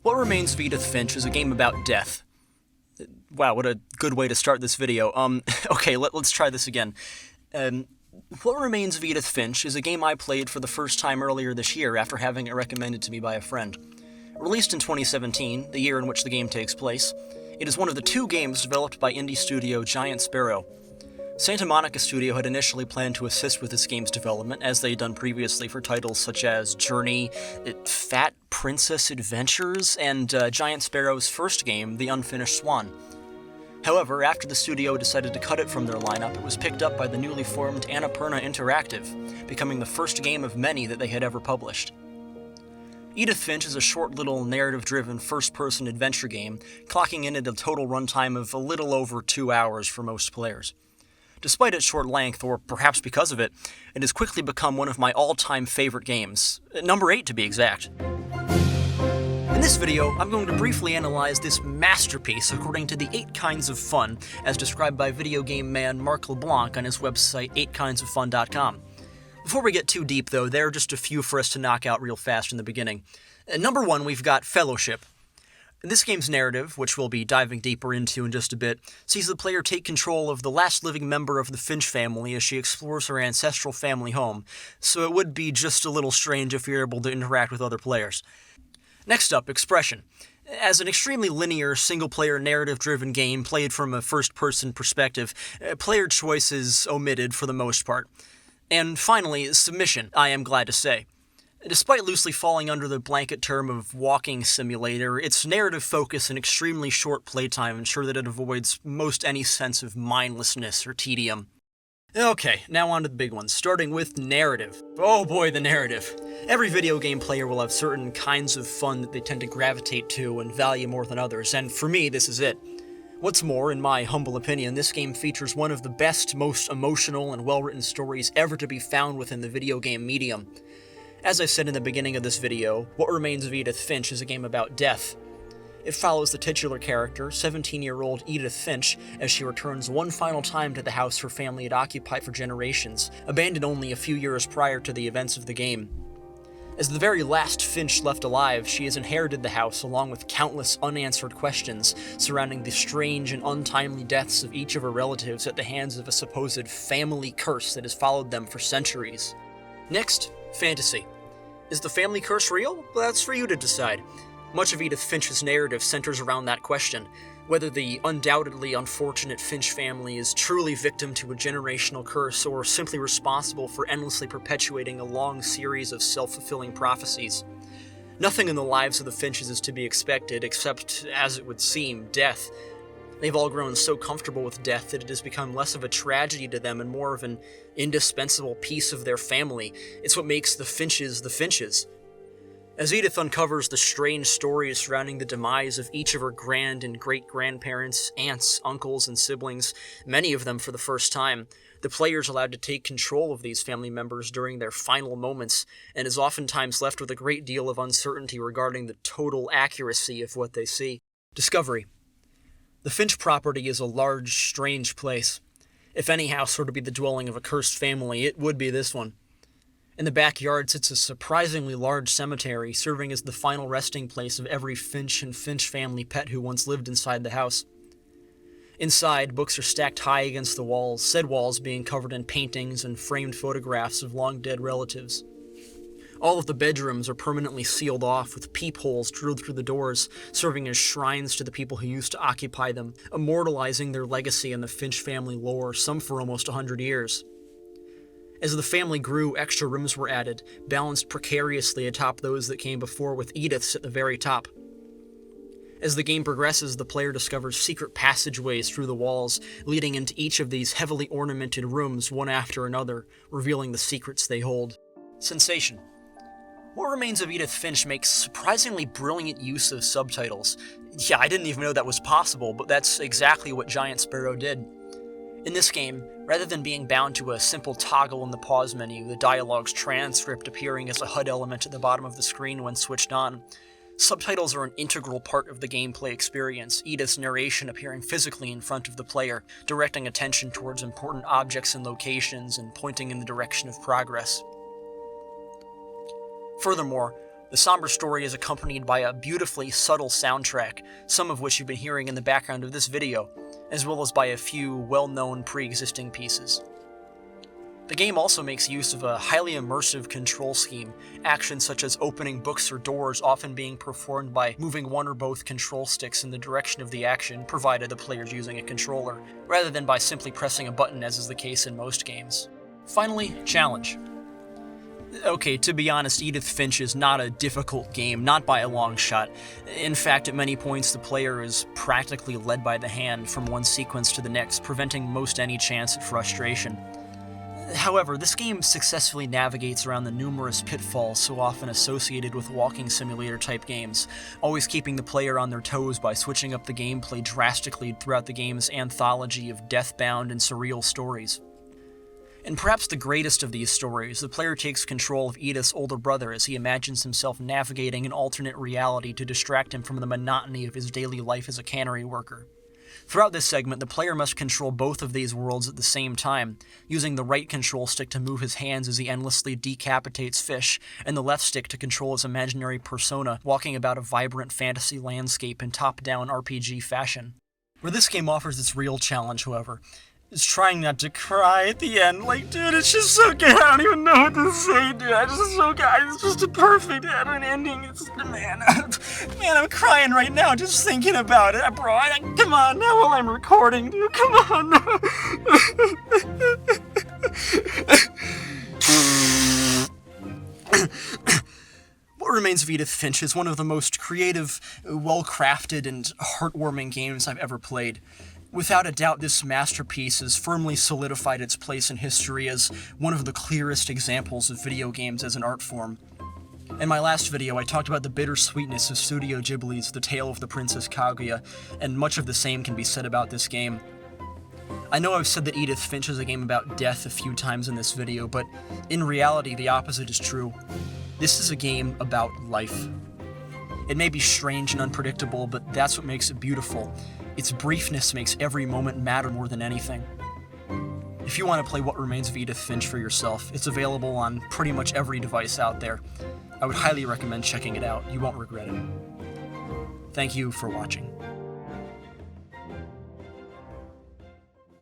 What Remains of Edith Finch is a game about death. Wow, what a good way to start this video. Okay, let's try this again. What Remains of Edith Finch is a game I played for the first time earlier this year after having it recommended to me by a friend. Released in 2017, the year in which the game takes place, it is one of the two games developed by indie studio Giant Sparrow. Santa Monica Studio had initially planned to assist with this game's development, as they had done previously for titles such as Journey, Fat Princess Adventures, and Giant Sparrow's first game, The Unfinished Swan. However, after the studio decided to cut it from their lineup, it was picked up by the newly formed Annapurna Interactive, becoming the first game of many that they had ever published. Edith Finch is a short little narrative-driven first-person adventure game, clocking in at a total runtime of a little over 2 hours for most players. Despite its short length, or perhaps because of it, it has quickly become one of my all-time favorite games, number 8 to be exact. In this video, I'm going to briefly analyze this masterpiece according to the 8 kinds of fun, as described by video game man Mark LeBlanc on his website 8kindsofFun.com. Before we get too deep though, there are just a few for us to knock out real fast in the beginning. Number 1, we've got Fellowship. This game's narrative, which we'll be diving deeper into in just a bit, sees the player take control of the last living member of the Finch family as she explores her ancestral family home, so it would be just a little strange if you're able to interact with other players. Next up, Expression. As an extremely linear, single-player, narrative-driven game played from a first-person perspective, player choice is omitted for the most part. And finally, Submission, I am glad to say. Despite loosely falling under the blanket term of walking simulator, its narrative focus and extremely short playtime ensure that it avoids most any sense of mindlessness or tedium. Okay, now on to the big ones, starting with narrative. Oh boy, the narrative. Every video game player will have certain kinds of fun that they tend to gravitate to and value more than others, and for me, this is it. What's more, in my humble opinion, this game features one of the best, most emotional, and well-written stories ever to be found within the video game medium. As I said in the beginning of this video, What Remains of Edith Finch is a game about death. It follows the titular character, 17-year-old Edith Finch, as she returns one final time to the house her family had occupied for generations, abandoned only a few years prior to the events of the game. As the very last Finch left alive, she has inherited the house along with countless unanswered questions surrounding the strange and untimely deaths of each of her relatives at the hands of a supposed family curse that has followed them for centuries. Next, Fantasy. Is the family curse real? Well, that's for you to decide. Much of Edith Finch's narrative centers around that question, whether the undoubtedly unfortunate Finch family is truly victim to a generational curse or simply responsible for endlessly perpetuating a long series of self-fulfilling prophecies. Nothing in the lives of the Finches is to be expected except, as it would seem, death. They've all grown so comfortable with death that it has become less of a tragedy to them and more of an indispensable piece of their family. It's what makes the Finches the Finches. As Edith uncovers the strange stories surrounding the demise of each of her grand and great-grandparents, aunts, uncles, and siblings, many of them for the first time, the player is allowed to take control of these family members during their final moments, and is oftentimes left with a great deal of uncertainty regarding the total accuracy of what they see. Discovery. The Finch property is a large, strange place. If any house were to be the dwelling of a cursed family, it would be this one. In the backyard sits a surprisingly large cemetery, serving as the final resting place of every Finch and Finch family pet who once lived inside the house. Inside, books are stacked high against the walls, said walls being covered in paintings and framed photographs of long-dead relatives. All of the bedrooms are permanently sealed off, with peepholes drilled through the doors, serving as shrines to the people who used to occupy them, immortalizing their legacy in the Finch family lore, some for almost 100 years. As the family grew, extra rooms were added, balanced precariously atop those that came before, with Edith's at the very top. As the game progresses, the player discovers secret passageways through the walls, leading into each of these heavily ornamented rooms one after another, revealing the secrets they hold. Sensation. What Remains of Edith Finch makes surprisingly brilliant use of subtitles. Yeah, I didn't even know that was possible, but that's exactly what Giant Sparrow did. In this game, rather than being bound to a simple toggle in the pause menu, the dialogue's transcript appearing as a HUD element at the bottom of the screen when switched on, subtitles are an integral part of the gameplay experience, Edith's narration appearing physically in front of the player, directing attention towards important objects and locations and pointing in the direction of progress. Furthermore, The somber story is accompanied by a beautifully subtle soundtrack, some of which you've been hearing in the background of this video, as well as by a few well-known pre-existing pieces. The game also makes use of a highly immersive control scheme, actions such as opening books or doors often being performed by moving one or both control sticks in the direction of the action, provided the player's using a controller, rather than by simply pressing a button as is the case in most games. Finally, challenge. Okay, to be honest, Edith Finch is not a difficult game, not by a long shot. In fact, at many points the player is practically led by the hand from one sequence to the next, preventing most any chance at frustration. However, this game successfully navigates around the numerous pitfalls so often associated with walking simulator-type games, always keeping the player on their toes by switching up the gameplay drastically throughout the game's anthology of death-bound and surreal stories. In perhaps the greatest of these stories, the player takes control of Edith's older brother as he imagines himself navigating an alternate reality to distract him from the monotony of his daily life as a cannery worker. Throughout this segment, the player must control both of these worlds at the same time, using the right control stick to move his hands as he endlessly decapitates fish, and the left stick to control his imaginary persona, walking about a vibrant fantasy landscape in top-down RPG fashion. Where this game offers its real challenge, however, is trying not to cry at the end. Like, dude, it's just so good. I don't even know what to say, dude. It's just a perfect ending. Man, I'm crying right now just thinking about it, bro. Come on, now while I'm recording, dude. Come on. What Remains of Edith Finch is one of the most creative, well-crafted, and heartwarming games I've ever played. Without a doubt, this masterpiece has firmly solidified its place in history as one of the clearest examples of video games as an art form. In my last video, I talked about the bittersweetness of Studio Ghibli's The Tale of the Princess Kaguya, and much of the same can be said about this game. I know I've said that Edith Finch is a game about death a few times in this video, but in reality, the opposite is true. This is a game about life. It may be strange and unpredictable, but that's what makes it beautiful. Its briefness makes every moment matter more than anything. If you want to play What Remains of Edith Finch for yourself, it's available on pretty much every device out there. I would highly recommend checking it out. You won't regret it. Thank you for watching.